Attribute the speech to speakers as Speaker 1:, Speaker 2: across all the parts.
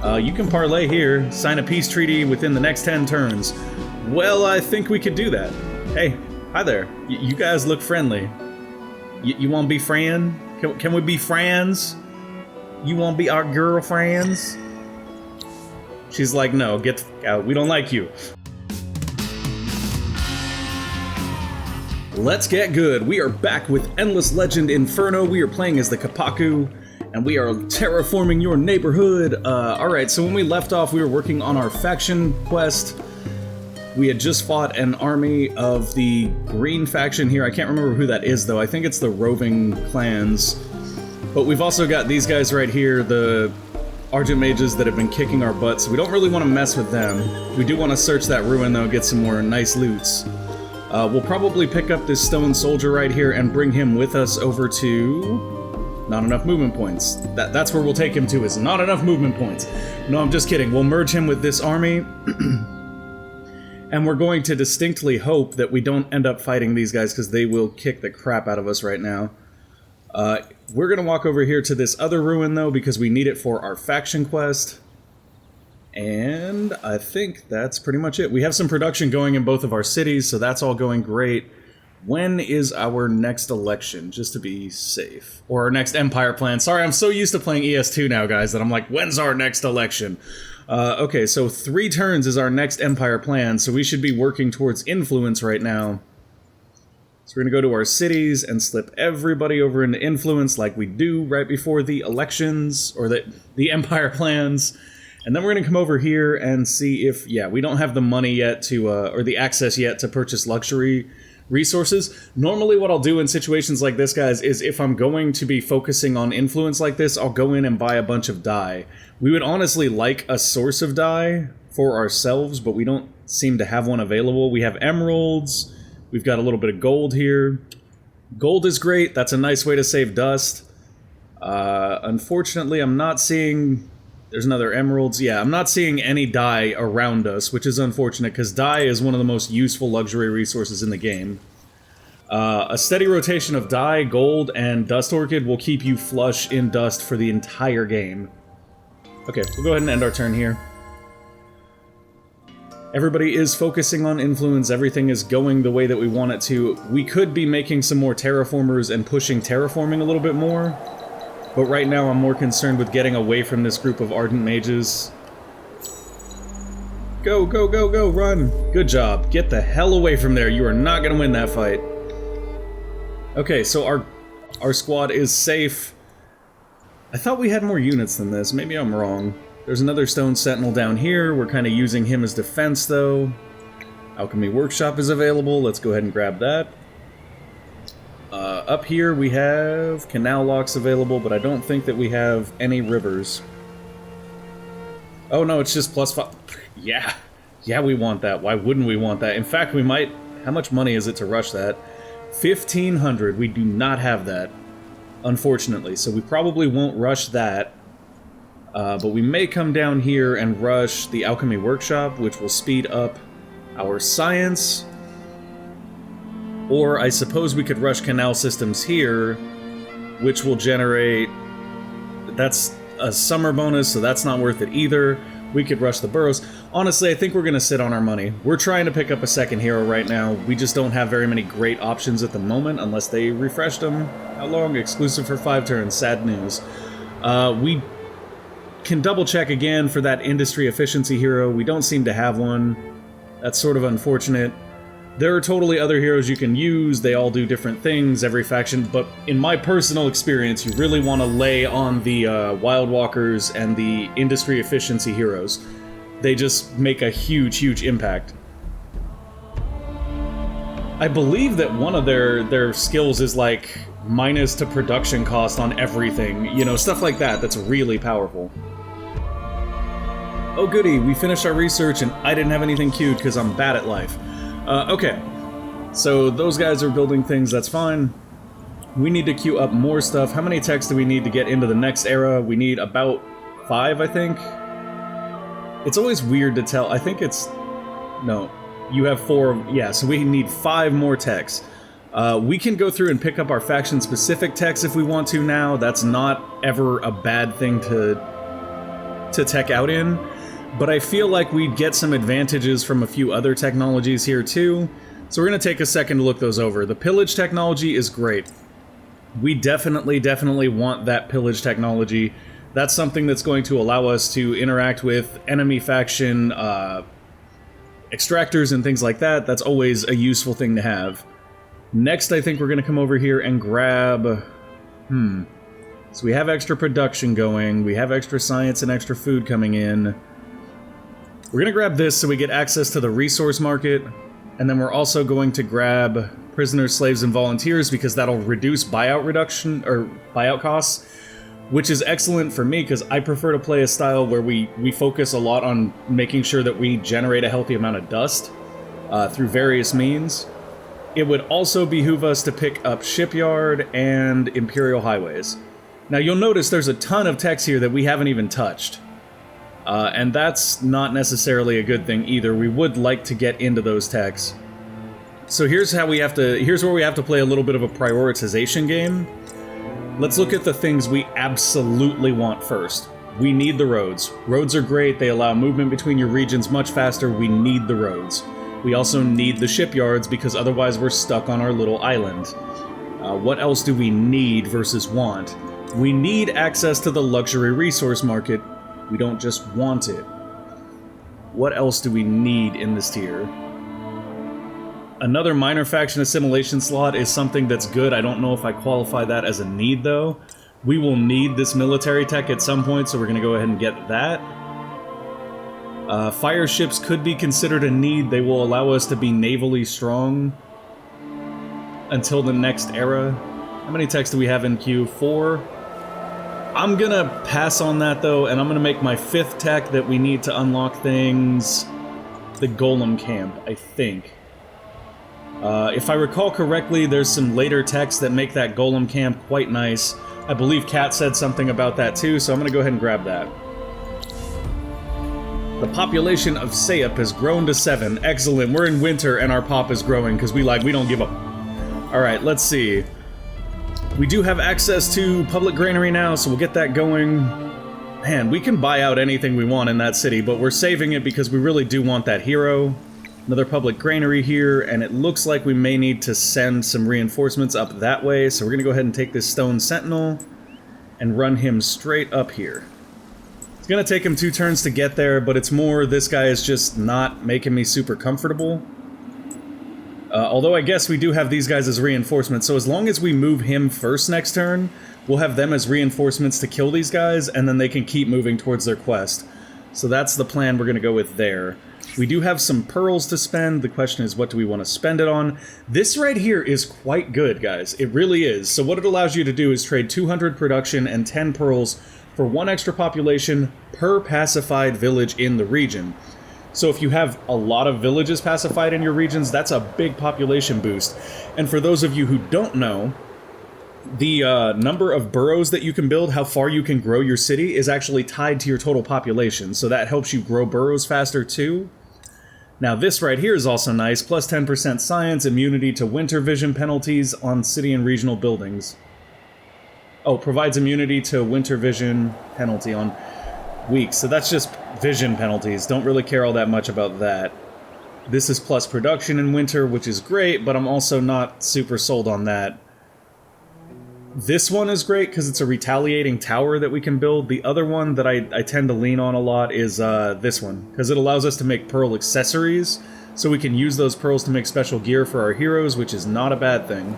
Speaker 1: You can parlay here, sign a peace treaty within the next 10 turns. Well, I think we could do that. Hey, hi there. You guys look friendly. You want to be friend? Can we be friends? You want to be our girlfriends? She's like, no, get out. We don't like you. Let's get good. We are back with Endless Legend Inferno. We are playing as the Kapaku, and we are terraforming your neighborhood. Alright, so when we left off, we were working on our faction quest. We had just fought an army of the green faction here. I can't remember who that is, though. I think it's the roving clans. But we've also got these guys right here, the Argent mages that have been kicking our butts. So we don't really want to mess with them. We do want to search that ruin, though, get some more nice loots. We'll probably pick up this stone soldier right here and bring him with us over to... Not enough movement points. That's where we'll take him to, is not enough movement points. No, I'm just kidding. We'll merge him with this army. And we're going to distinctly hope that we don't end up fighting these guys, because they will kick the crap out of us right now. We're going to walk over here to this other ruin, though, because we need it for our faction quest. And I think that's pretty much it. We have some production going in both of our cities, so that's all going great. When is our next election, just to be safe? Or our next empire plan? Sorry, I'm so used to playing ES2 now, guys, that I'm like, when's our next election? Okay, so 3 turns is our next empire plan, so we should be working towards influence right now. So we're going to go to our cities and slip everybody over into influence like we do right before the elections, or the empire plans. And then we're going to come over here and see if, yeah, we don't have the money yet to, or the access yet to purchase luxury resources. Normally what I'll do in situations like this, guys, is if I'm going to be focusing on influence like this, I'll go in and buy a bunch of dye. We would honestly like a source of dye for ourselves, but we don't seem to have one available. We have emeralds, we've got a little bit of gold here. Gold is great, that's a nice way to save dust. Unfortunately, I'm not seeing... There's another emeralds. Yeah, I'm not seeing any dye around us, which is unfortunate, because dye is one of the most useful luxury resources in the game. A steady rotation of dye, gold, and dust orchid will keep you flush in dust for the entire game. Okay, we'll go ahead and end our turn here. Everybody is focusing on influence. Everything is going the way that we want it to. We could be making some more terraformers and pushing terraforming a little bit more. But right now I'm more concerned with getting away from this group of Argent mages. Go, go, go, go, run! Good job. Get the hell away from there. You are not going to win that fight. Okay, so our squad is safe. I thought we had more units than this. Maybe I'm wrong. There's another stone sentinel down here. We're kind of using him as defense, though. Alchemy Workshop is available. Let's go ahead and grab that. Up here we have canal locks available, but I don't think that we have any rivers. Oh no, it's just +5. Yeah. Yeah, we want that. Why wouldn't we want that? In fact, we might... How much money is it to rush that? 1,500. We do not have that, unfortunately. So we probably won't rush that. But we may come down here and rush the Alchemy Workshop, which will speed up our science. Or I suppose we could rush canal systems here, which will generate... That's a summer bonus, so that's not worth it either. We could rush the burrows. Honestly, I think we're going to sit on our money. We're trying to pick up a second hero right now. We just don't have very many great options at the moment, unless they refreshed them. How long? Exclusive for 5 turns. Sad news. We can double check again for that industry efficiency hero. We don't seem to have one. That's sort of unfortunate. There are totally other heroes you can use, they all do different things, every faction, but in my personal experience, you really want to lay on the Wild Walkers and the industry efficiency heroes. They just make a huge, huge impact. I believe that one of their skills is like minus to production cost on everything, you know, stuff like that, that's really powerful. Oh goody, we finished our research and I didn't have anything queued because I'm bad at life. Okay, so those guys are building things, that's fine. We need to queue up more stuff. How many techs do we need to get into the next era? We need about 5, I think. It's always weird to tell. I think it's... No, you have 4. Yeah, so we need 5 more techs. We can go through and pick up our faction-specific techs if we want to now. That's not ever a bad thing to to tech out in, but I feel like we'd get some advantages from a few other technologies here too, so we're going to take a second to look those over. The pillage technology is great. We definitely want that pillage technology. That's something that's going to allow us to interact with enemy faction extractors and things like that. That's always a useful thing to have. Next, I think we're going to come over here and grab... So we have extra production going, we have extra science and extra food coming in. We're going to grab this so we get access to the resource market, and then we're also going to grab prisoners, slaves, and volunteers because that'll reduce buyout costs, which is excellent for me because I prefer to play a style where we focus a lot on making sure that we generate a healthy amount of dust through various means. It would also behoove us to pick up Shipyard and Imperial Highways. Now you'll notice there's a ton of techs here that we haven't even touched. And that's not necessarily a good thing either. We would like to get into those techs. So here's where we have to play a little bit of a prioritization game. Let's look at the things we absolutely want first. We need the roads. Roads are great, they allow movement between your regions much faster. We need the roads. We also need the shipyards because otherwise we're stuck on our little island. What else do we need versus want? We need access to the luxury resource market. We don't just want it. What else do we need in this tier? Another minor faction assimilation slot is something that's good. I don't know if I qualify that as a need, though. We will need this military tech at some point, so we're going to go ahead and get that. Fire ships could be considered a need. They will allow us to be navally strong until the next era. How many techs do we have in queue? 4? I'm gonna pass on that though, and I'm gonna make my 5th tech that we need to unlock things the Golem Camp, I think. If I recall correctly, there's some later techs that make that Golem Camp quite nice. I believe Kat said something about that too, so I'm gonna go ahead and grab that. The population of Sayup has grown to 7. Excellent, we're in winter and our pop is growing because we don't give up. Alright, let's see. We do have access to public granary now, so we'll get that going. Man, we can buy out anything we want in that city, but we're saving it because we really do want that hero. Another public granary here, and it looks like we may need to send some reinforcements up that way, so we're going to go ahead and take this stone sentinel and run him straight up here. It's going to take him 2 turns to get there, but it's more this guy is just not making me super comfortable. Although I guess we do have these guys as reinforcements, so as long as we move him first next turn, we'll have them as reinforcements to kill these guys, and then they can keep moving towards their quest. So that's the plan we're going to go with there. We do have some pearls to spend. The question is, what do we want to spend it on? This right here is quite good, guys. It really is. So what it allows you to do is trade 200 production and 10 pearls for 1 extra population per pacified village in the region. So if you have a lot of villages pacified in your regions, that's a big population boost. And for those of you who don't know, the number of boroughs that you can build, how far you can grow your city, is actually tied to your total population. So that helps you grow boroughs faster too. Now this right here is also nice, plus 10% science, immunity to winter vision penalties on city and regional buildings. Oh, provides immunity to winter vision penalty on weeks, so that's just vision penalties. Don't really care all that much about that. This is plus production in winter, which is great, but I'm also not super sold on that. This one is great because it's a retaliating tower that we can build. The other one that I tend to lean on a lot is this one, because it allows us to make pearl accessories, so we can use those pearls to make special gear for our heroes, which is not a bad thing.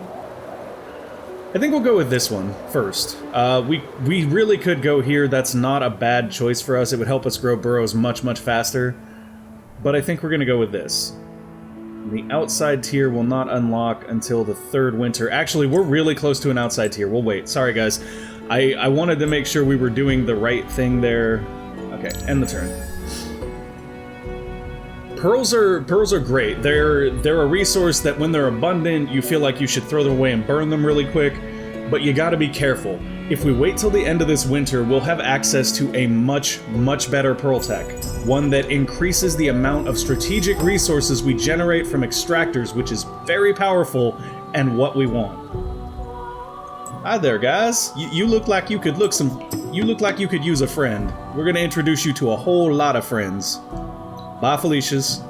Speaker 1: I think we'll go with this one first. We really could go here. That's not a bad choice for us. It would help us grow burrows much, much faster. But I think we're going to go with this. The outside tier will not unlock until the 3rd winter. Actually, we're really close to an outside tier. We'll wait. Sorry, guys. I wanted to make sure we were doing the right thing there. Okay, end the turn. Pearls are great. They're a resource that when they're abundant, you feel like you should throw them away and burn them really quick, but you gotta be careful. If we wait till the end of this winter, we'll have access to a much, much better pearl tech. One that increases the amount of strategic resources we generate from extractors, which is very powerful and what we want. Hi there, guys. You look like you could you look like you could use a friend. We're gonna introduce you to a whole lot of friends. Bye, Felicia's.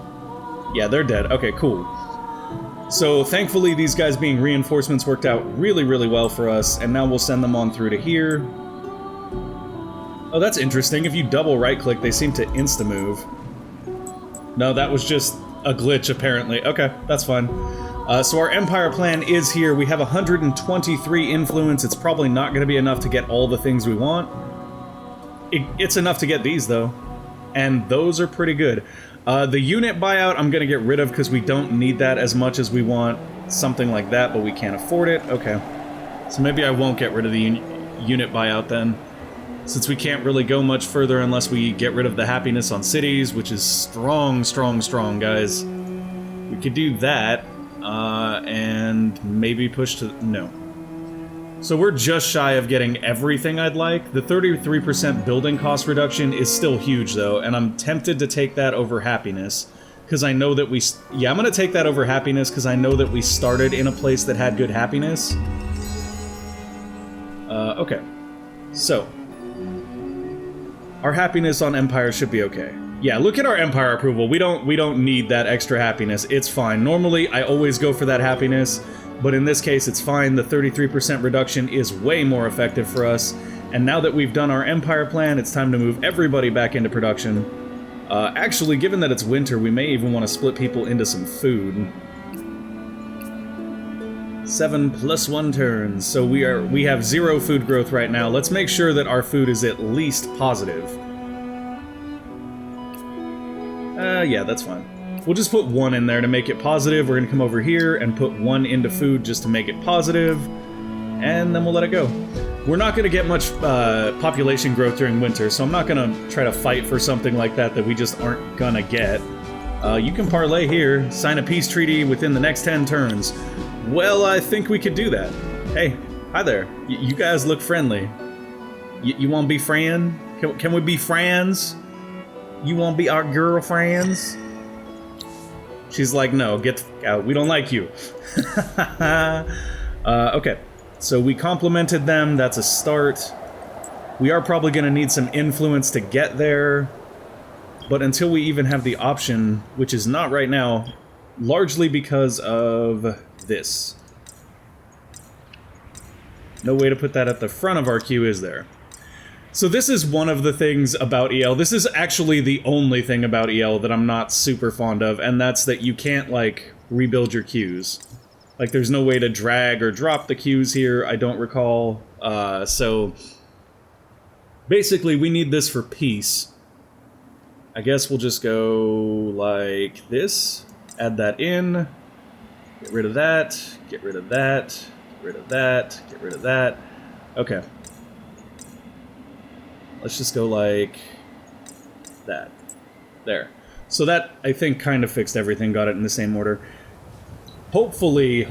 Speaker 1: Yeah, they're dead. Okay, cool. So thankfully these guys being reinforcements worked out really, really well for us, and now we'll send them on through to here. Oh, that's interesting. If you double right-click, they seem to insta-move. No, that was just a glitch, apparently. Okay, that's fine. So our Empire plan is here. We have 123 influence. It's probably not going to be enough to get all the things we want. It's enough to get these, though. And those are pretty good. The unit buyout I'm going to get rid of because we don't need that as much as we want something like that, but we can't afford it. Okay. So maybe I won't get rid of the unit buyout then, since we can't really go much further unless we get rid of the happiness on cities, which is strong, strong, strong, guys. We could do that, and maybe push to... no. So we're just shy of getting everything I'd like. The 33% building cost reduction is still huge, though, and I'm tempted to take that over happiness, because I know that we... yeah, I'm going to take that over happiness, because I know that we started in a place that had good happiness. Okay. So... our happiness on Empire should be okay. Yeah, look at our Empire approval. We don't need that extra happiness. It's fine. Normally, I always go for that happiness, but in this case, it's fine. The 33% reduction is way more effective for us. And now that we've done our Empire plan, it's time to move everybody back into production. Actually, given that it's winter, we may even want to split people into some food. 7+1 turns. So we have 0 food growth right now. Let's make sure that our food is at least positive. Yeah, that's fine. We'll just put 1 in there to make it positive. We're gonna come over here and put 1 into food just to make it positive, and then we'll let it go. We're not gonna get much population growth during winter, so I'm not gonna try to fight for something like that we just aren't gonna get. You can parlay here, sign a peace treaty within the next 10 turns. Well, I think we could do that. Hey, hi there. You guys look friendly. You want to be friend? Can we be friends? You want to be our girlfriends? She's like, no, get the f out. We don't like you. Okay, so we complimented them. That's a start. We are probably going to need some influence to get there. But until we even have the option, which is not right now, largely because of this. No way to put that at the front of our queue, is there? So this is one of the things about EL. This is actually the only thing about EL that I'm not super fond of, and that's that you can't, like, rebuild your queues. Like, there's no way to drag or drop the queues here, I don't recall. So basically, we need this for peace. I guess we'll just go like this. Add that in. Get rid of that. Get rid of that. Get rid of that. Get rid of that. Okay. Let's just go like that. There. So that, I think, kind of fixed everything. Got it in the same order. Hopefully,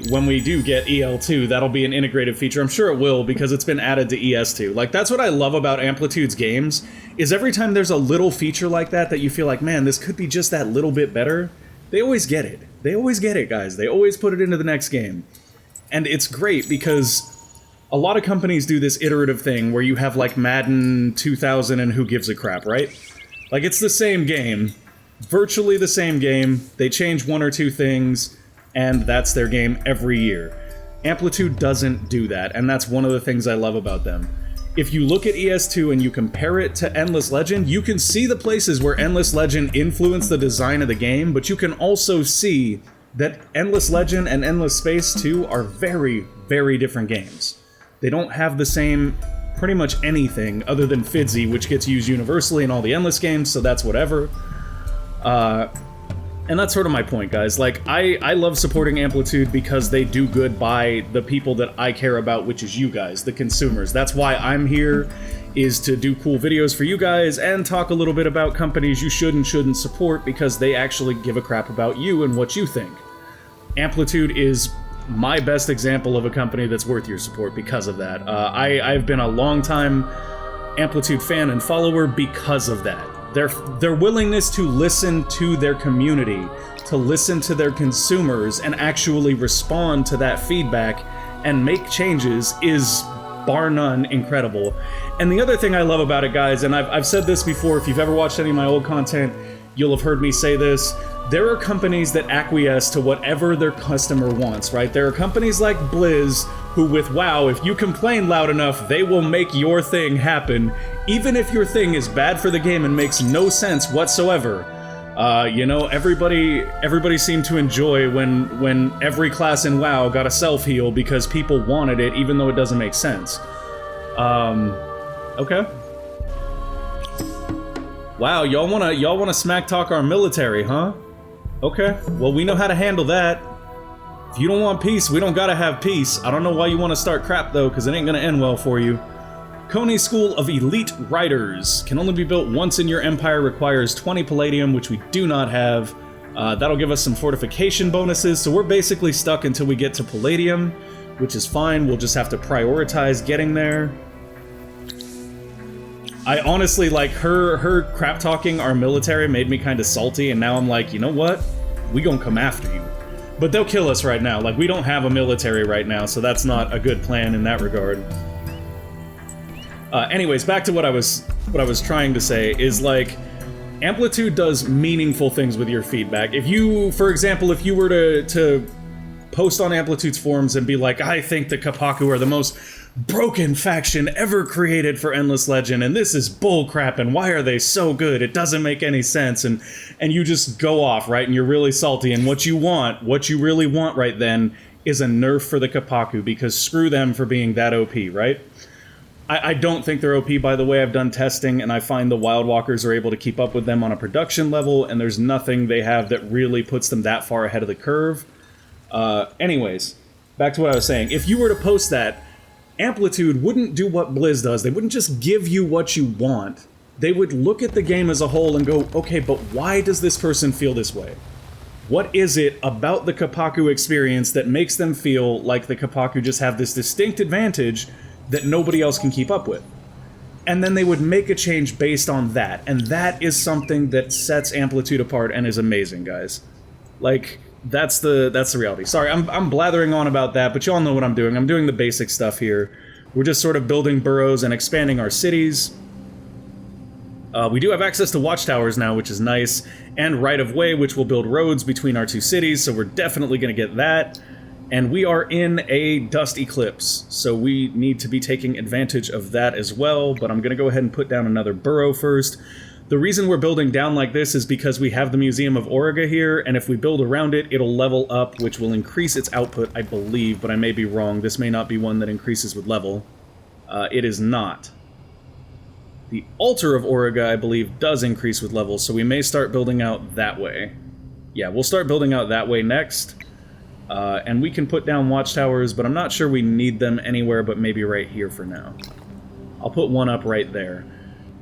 Speaker 1: when we do get EL2, that'll be an integrated feature. I'm sure it will, because it's been added to ES2. Like, that's what I love about Amplitude's games, is every time there's a little feature like that you feel like, man, this could be just that little bit better, they always get it. They always get it, guys. They always put it into the next game. And it's great, because a lot of companies do this iterative thing where you have, like, Madden 2000 and who gives a crap, right? Like, it's the same game. Virtually the same game. They change 1 or 2 things, and that's their game every year. Amplitude doesn't do that, and that's one of the things I love about them. If you look at ES2 and you compare it to Endless Legend, you can see the places where Endless Legend influenced the design of the game, but you can also see that Endless Legend and Endless Space 2 are very, very different games. They don't have the same pretty much anything other than Fidzy, which gets used universally in all the Endless games, so that's whatever. And that's sort of my point, guys. Like, I love supporting Amplitude because they do good by the people that I care about, which is you guys, the consumers. That's why I'm here, is to do cool videos for you guys and talk a little bit about companies you should and shouldn't support, because they actually give a crap about you and what you think. Amplitude is my best example of a company that's worth your support because of that. I've been a long-time Amplitude fan and follower because of that. Their willingness to listen to their community, to listen to their consumers, and actually respond to that feedback and make changes is bar none incredible. And the other thing I love about it, guys, and I've said this before, if you've ever watched any of my old content, you'll have heard me say this, there are companies that acquiesce to whatever their customer wants, right? There are companies like Blizz who with WoW, if you complain loud enough, they will make your thing happen, even if your thing is bad for the game and makes no sense whatsoever. You know, everybody seemed to enjoy when every class in WoW got a self-heal because people wanted it, even though it doesn't make sense. Okay. Wow, y'all wanna smack talk our military, huh? Okay, well we know how to handle that. If you don't want peace, we don't gotta have peace. I don't know why you want to start crap though, because it ain't gonna end well for you. Coney School of Elite Riders. Can only be built once in your empire, requires 20 palladium, which we do not have. That'll give us some fortification bonuses, so we're basically stuck until we get to palladium, which is fine. We'll just have to prioritize getting there. I honestly, like, her crap talking our military made me kind of salty, and now I'm like, you know what? We gonna come after you. But they'll kill us right now. Like, we don't have a military right now, so that's not a good plan in that regard. Anyways, back to what I was trying to say is, like, Amplitude does meaningful things with your feedback. If you, for example, if you were to post on Amplitude's forums and be like, I think the Kapaku are the most broken faction ever created for Endless Legend, and this is bullcrap, and why are they so good? It doesn't make any sense, and you just go off, right? And you're really salty, and what you really want right then is a nerf for the Kapaku, because screw them for being that OP, right? I don't think they're OP, by the way. I've done testing, and I find the Wild Walkers are able to keep up with them on a production level, and there's nothing they have that really puts them that far ahead of the curve. Anyways, back to what I was saying. If you were to post that, Amplitude wouldn't do what Blizz does. They wouldn't just give you what you want. They would look at the game as a whole and go, okay, but why does this person feel this way? What is it about the Kapaku experience that makes them feel like the Kapaku just have this distinct advantage that nobody else can keep up with? And then they would make a change based on that. And that is something that sets Amplitude apart and is amazing, guys. Like, that's the reality. Sorry, I'm blathering on about that, but y'all know what I'm doing. I'm doing the basic stuff here. We're just sort of building boroughs and expanding our cities. We do have access to watchtowers now, which is nice, and right-of-way, which will build roads between our two cities, so we're definitely going to get that. And we are in a dust eclipse, so we need to be taking advantage of that as well, but I'm going to go ahead and put down another borough first. The reason we're building down like this is because we have the Museum of Auriga here, and if we build around it, it'll level up, which will increase its output, I believe, but I may be wrong. This may not be one that increases with level. It is not. The Altar of Auriga, I believe, does increase with level, so we may start building out that way. Yeah, we'll start building out that way next. And we can put down watchtowers, but I'm not sure we need them anywhere but maybe right here for now. I'll put one up right there.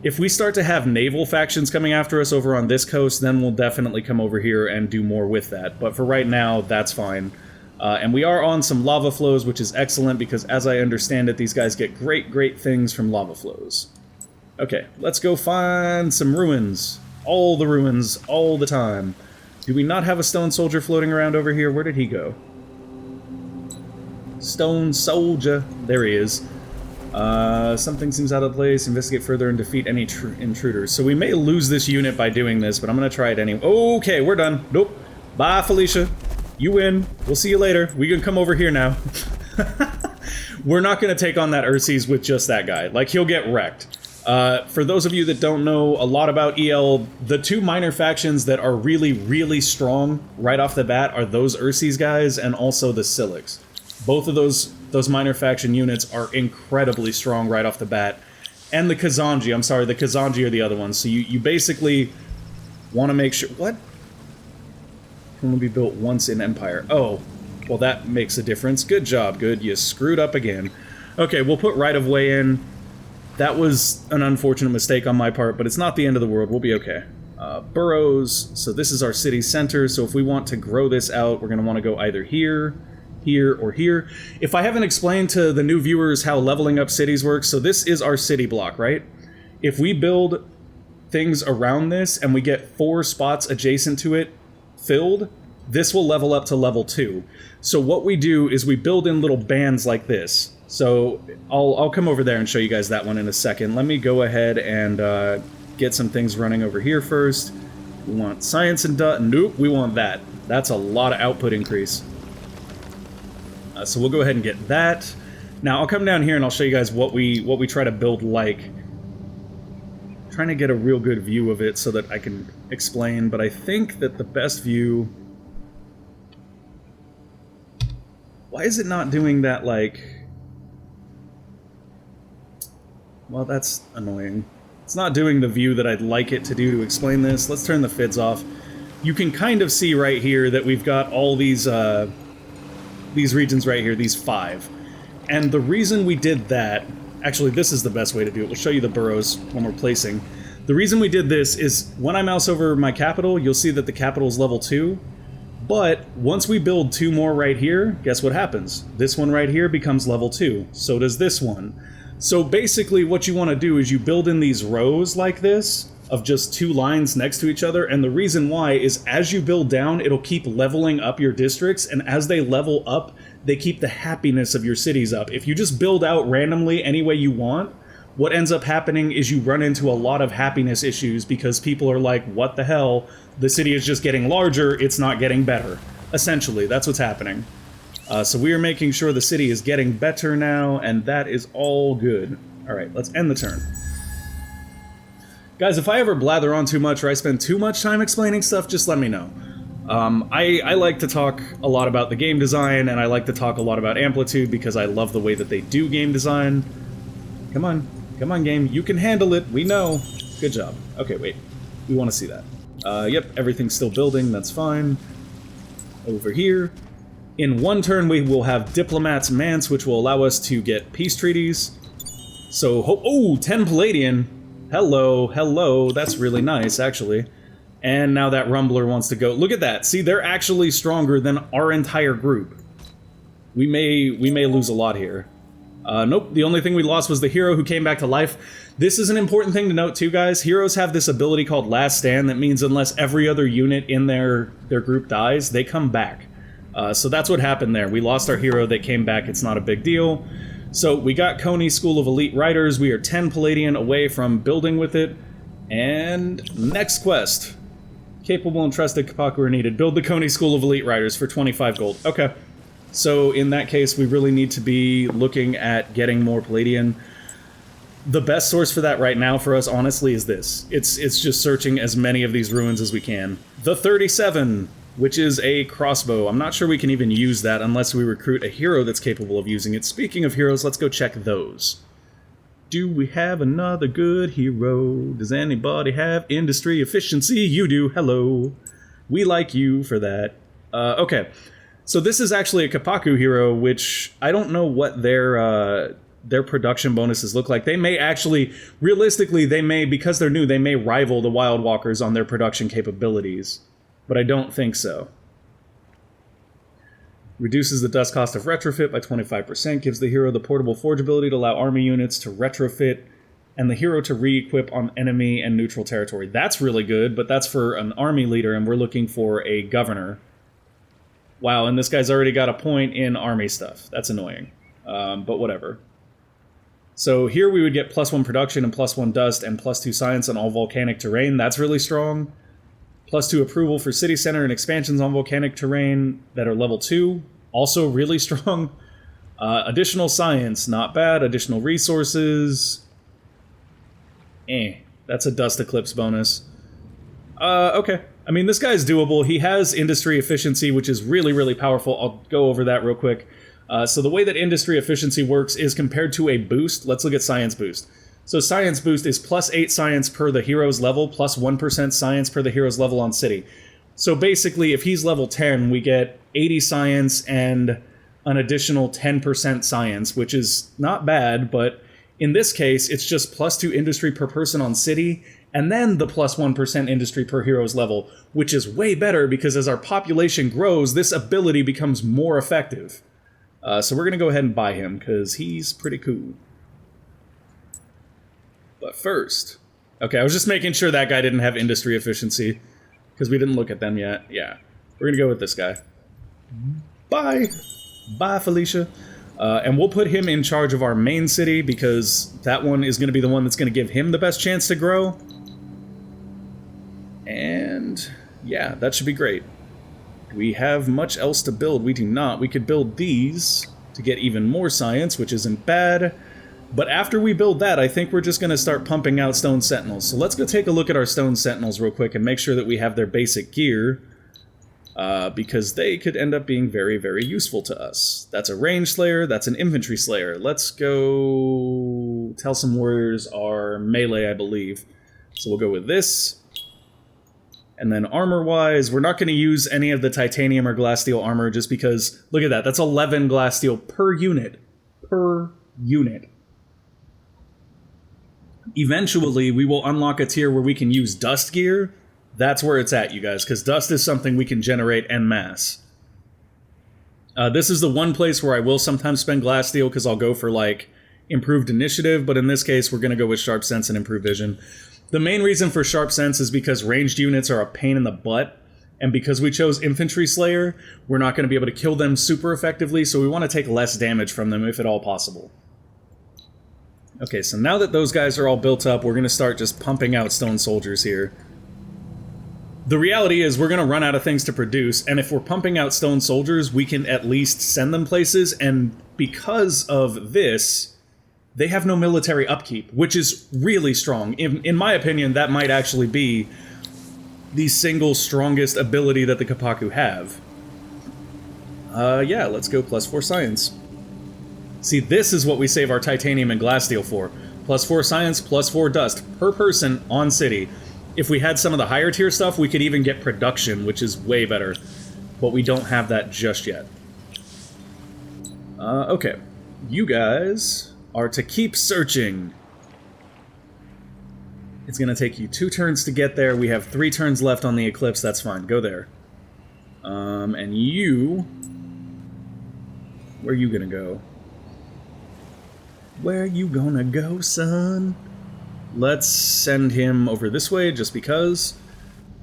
Speaker 1: If we start to have naval factions coming after us over on this coast, then we'll definitely come over here and do more with that. But for right now, that's fine. And we are on some lava flows, which is excellent, because as I understand it, these guys get great things from lava flows. Okay, let's go find some ruins. All the ruins, all the time. Do we not have a stone soldier floating around over here? Where did he go? Stone soldier. There he is. Something seems out of place. Investigate further and defeat any intruders. So we may lose this unit by doing this, but I'm going to try it anyway. Okay, we're done. Nope. Bye, Felicia. You win. We'll see you later. We can come over here now. We're not going to take on that Urses with just that guy. Like, he'll get wrecked. For those of you that don't know a lot about EL, the two minor factions that are really strong right off the bat are those Urses guys and also the Silix. Both of those minor faction units are incredibly strong right off the bat. And the Kazanji, I'm sorry, the Kazanji are the other ones. So you basically want to make sure... What? Can only be built once in Empire. Oh, well that makes a difference. Good job, good. You screwed up again. Okay, we'll put right-of-way in. That was an unfortunate mistake on my part, but it's not the end of the world. We'll be okay. Boroughs. So this is our city center. So if we want to grow this out, we're going to want to go either here, here, or here. If I haven't explained to the new viewers how leveling up cities works, so this is our city block, right? If we build things around this and we get 4 spots adjacent to it filled, this will level up to level 2. So what we do is we build in little bands like this. So I'll come over there and show you guys that one in a second. Let me go ahead and get some things running over here first. We want science and nope, we want that. That's a lot of output increase. So we'll go ahead and get that. Now I'll come down here and I'll show you guys what we try to build like. I'm trying to get a real good view of it so that I can explain, but I think that the best view... Why is it not doing that, like... Well, that's annoying. It's not doing the view that I'd like it to do to explain this. Let's turn the FIDs off. You can kind of see right here that we've got all these regions right here, these 5. And the reason we did that... Actually, this is the best way to do it. We'll show you the boroughs when we're placing. The reason we did this is when I mouse over my capital, you'll see that the capital is level 2. But once we build 2 more right here, guess what happens? This one right here becomes level 2. So does this one. So basically what you want to do is you build in these rows like this of just 2 lines next to each other, and the reason why is as you build down, it'll keep leveling up your districts, and as they level up, they keep the happiness of your cities up. If you just build out randomly any way you want, what ends up happening is you run into a lot of happiness issues because people are like, what the hell? The city is just getting larger, it's not getting better. Essentially, that's what's happening. So we are making sure the city is getting better now, and that is all good. Alright, let's end the turn. Guys, if I ever blather on too much or I spend too much time explaining stuff, just let me know. I like to talk a lot about the game design, and I like to talk a lot about Amplitude because I love the way that they do game design. Come on game, you can handle it, we know. Good job. Okay, wait, we want to see that. Yep, everything's still building, that's fine. Over here. In one turn, we will have Diplomat's Manse, which will allow us to get peace treaties. So, oh, 10 Palladian. Hello, that's really nice, actually. And now that Rumbler wants to go. Look at that, see, they're actually stronger than our entire group. We may lose a lot here. Nope, the only thing we lost was the hero who came back to life. This is an important thing to note too, guys. Heroes have this ability called Last Stand that means unless every other unit in their group dies, they come back. So that's what happened there. We lost our hero, they came back, it's not a big deal. So we got Coney School of Elite Riders, we are 10 Palladian away from building with it. And next quest. Capable and trusted Kapaku are needed. Build the Coney School of Elite Riders for 25 gold. Okay. So in that case, we really need to be looking at getting more Palladian. The best source for that right now for us, honestly, is this. It's just searching as many of these ruins as we can. The 37, which is a crossbow. I'm not sure we can even use that unless we recruit a hero that's capable of using it. Speaking of heroes, let's go check those. Do we have another good hero? Does anybody have industry efficiency? You do. Hello. We like you for that. Okay. So this is actually a Kapaku hero, which I don't know what their production bonuses look like. They may actually, realistically, they may, because they're new, they may rival the Wild Walkers on their production capabilities. But I don't think so. Reduces the dust cost of retrofit by 25%, gives the hero the portable forge ability to allow army units to retrofit, and the hero to re-equip on enemy and neutral territory. That's really good, but that's for an army leader, and we're looking for a governor. Wow, and this guy's already got a point in army stuff. That's annoying, but whatever. So here we would get +1 production and +1 dust and +2 science on all volcanic terrain. That's really strong. +2 approval for city center and expansions on volcanic terrain that are level 2. Also really strong. Additional science, not bad. Additional resources. That's a dust eclipse bonus. Okay. I mean, this guy's doable. He has industry efficiency, which is really, really powerful. I'll go over that real quick. So the way that industry efficiency works is compared to a boost. Let's look at science boost. So science boost is +8 science per the hero's level, +1% science per the hero's level on city. So basically, if he's level 10, we get 80 science and an additional 10% science, which is not bad, but in this case, it's just +2 industry per person on city, and then the +1% industry per hero's level, which is way better because as our population grows, this ability becomes more effective. So we're going to go ahead and buy him, because he's pretty cool. But first... Okay, I was just making sure that guy didn't have industry efficiency, because we didn't look at them yet. Yeah. We're gonna go with this guy. Bye! Bye, Felicia. And we'll put him in charge of our main city, because that one is gonna be the one that's gonna give him the best chance to grow. And yeah, that should be great. Do we have much else to build? We do not. We could build these to get even more science, which isn't bad. But after we build that, I think we're just going to start pumping out stone sentinels. So let's go take a look at our stone sentinels real quick and make sure that we have their basic gear. Because they could end up being very, very useful to us. That's a range slayer, that's an infantry slayer. Let's go... Tell some warriors are melee, I believe. So we'll go with this. And then armor-wise, we're not going to use any of the titanium or glass steel armor just because, look at that, that's 11 glass steel per unit. Per unit. Eventually, we will unlock a tier where we can use dust gear. That's where it's at, you guys, because dust is something we can generate en masse. This is the one place where I will sometimes spend glass steel because I'll go for, like, improved initiative, but in this case, we're going to go with sharp sense and improved vision. The main reason for sharp sense is because ranged units are a pain in the butt, and because we chose infantry slayer, we're not going to be able to kill them super effectively, so we want to take less damage from them if at all possible. Okay, so now that those guys are all built up, we're going to start just pumping out stone soldiers here. The reality is we're going to run out of things to produce, and if we're pumping out stone soldiers, we can at least send them places, and because of this, they have no military upkeep, which is really strong. In my opinion, that might actually be the single strongest ability that the Kapaku have. Yeah, let's go +4 science. See, this is what we save our titanium and glass steel for. +4 science, +4 dust per person on city. If we had some of the higher tier stuff, we could even get production, which is way better. But we don't have that just yet. Okay. You guys are to keep searching. It's going to take you 2 turns to get there. We have 3 turns left on the eclipse. That's fine. Go there. And you... Where are you going to go? Where you gonna go, son? Let's send him over this way, just because.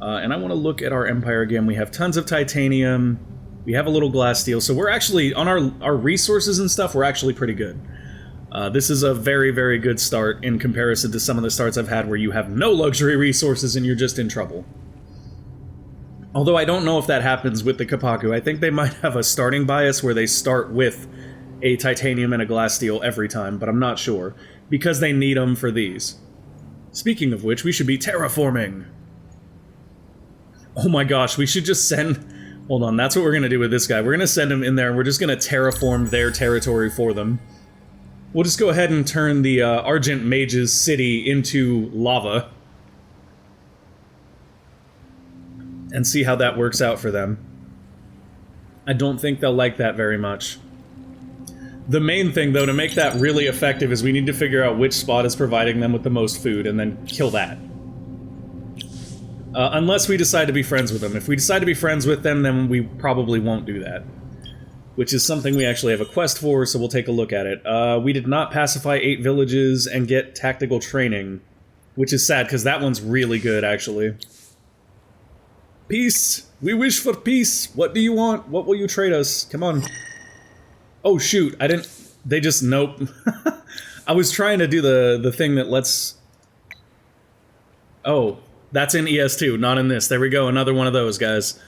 Speaker 1: And I want to look at our empire again. We have tons of titanium. We have a little glass steel. So we're actually, on our resources and stuff, we're actually pretty good. This is a very, very good start in comparison to some of the starts I've had where you have no luxury resources and you're just in trouble. Although I don't know if that happens with the Kapaku. I think they might have a starting bias where they start with a titanium and a glass steel every time, but I'm not sure, because they need them for these. Speaking of which, we should be terraforming. Oh my gosh, we should just send... Hold on, that's what we're going to do with this guy. We're going to send him in there, and we're just going to terraform their territory for them. We'll just go ahead and turn the Argent Mage's city into lava. And see how that works out for them. I don't think they'll like that very much. The main thing, though, to make that really effective is we need to figure out which spot is providing them with the most food, and then kill that. Unless we decide to be friends with them. If we decide to be friends with them, then we probably won't do that. Which is something we actually have a quest for, so we'll take a look at it. We did not pacify 8 villages and get tactical training. Which is sad, because that one's really good, actually. Peace! We wish for peace! What do you want? What will you trade us? Come on. Oh shoot, I didn't... They just... Nope. I was trying to do the thing that lets... Oh, that's in ES2, not in this. There we go, another one of those, guys.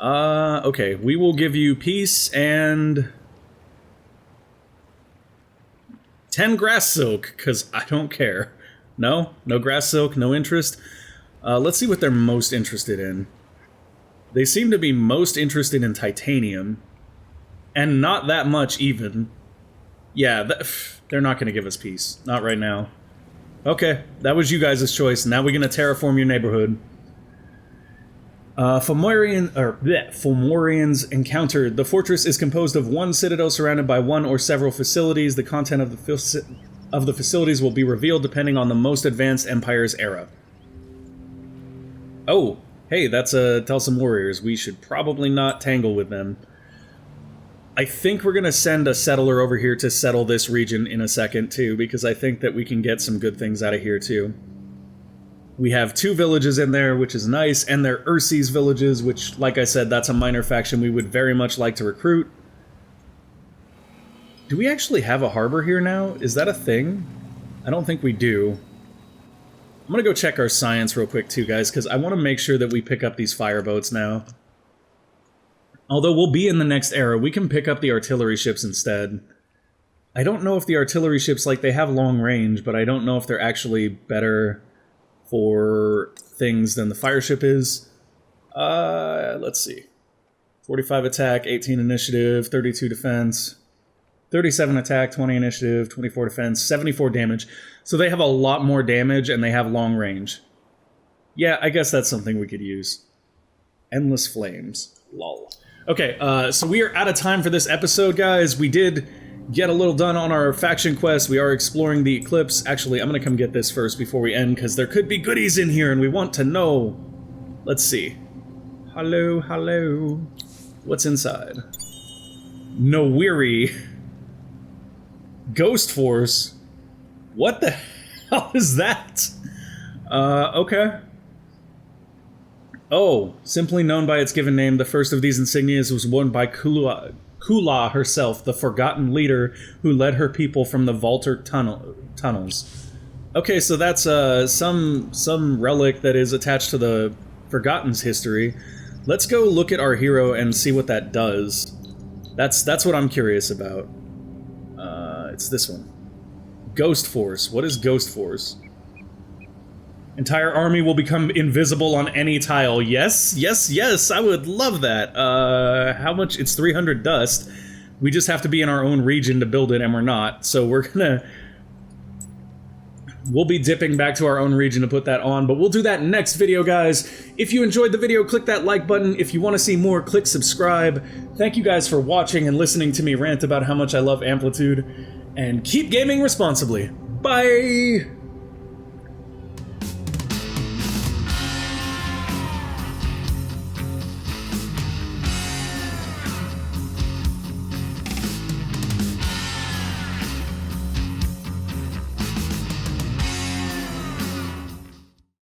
Speaker 1: Okay, we will give you peace and... 10 grass silk, because I don't care. No? No grass silk, no interest? Let's see what they're most interested in. They seem to be most interested in titanium. And not that much, even. Yeah, they're not going to give us peace. Not right now. Okay, that was you guys' choice. Now we're going to terraform your neighborhood. Fomorians encountered. The fortress is composed of 1 citadel surrounded by 1 or several facilities. The content of the facilities will be revealed depending on the most advanced empire's era. Oh, hey, that's tell some warriors. We should probably not tangle with them. I think we're going to send a settler over here to settle this region in a second, too, because I think that we can get some good things out of here, too. We have 2 villages in there, which is nice, and they're Ursi's villages, which, like I said, that's a minor faction we would very much like to recruit. Do we actually have a harbor here now? Is that a thing? I don't think we do. I'm gonna go check our science real quick too, guys, because I want to make sure that we pick up these fireboats now. Although we'll be in the next era, we can pick up the artillery ships instead. I don't know if the artillery ships, like, they have long range, but I don't know if they're actually better for things than the fire ship is. Let's see. 45 attack, 18 initiative, 32 defense, 37 attack, 20 initiative, 24 defense, 74 damage. So they have a lot more damage and they have long range. Yeah, I guess that's something we could use. Endless flames. Lol. Okay, so we are out of time for this episode, guys. We did get a little done on our faction quest. We are exploring the Eclipse. Actually, I'm gonna come get this first before we end, because there could be goodies in here and we want to know. Let's see. Hello, hello. What's inside? No weary. Ghost Force? What the hell is that? Okay. Oh, simply known by its given name, the first of these insignias was worn by Kula herself, the forgotten leader who led her people from the Vaulter tunnels. Okay, so that's some relic that is attached to the Forgotten's history. Let's go look at our hero and see what that does. That's what I'm curious about. It's this one. Ghost Force. What is Ghost Force? Entire army will become invisible on any tile. Yes, yes, yes, I would love that. How much? It's 300 dust. We just have to be in our own region to build it, and we're not. So we'll be dipping back to our own region to put that on, but we'll do that next video, guys. If you enjoyed the video, click that like button. If you want to see more, click subscribe. Thank you guys for watching and listening to me rant about how much I love Amplitude, and keep gaming responsibly. Bye!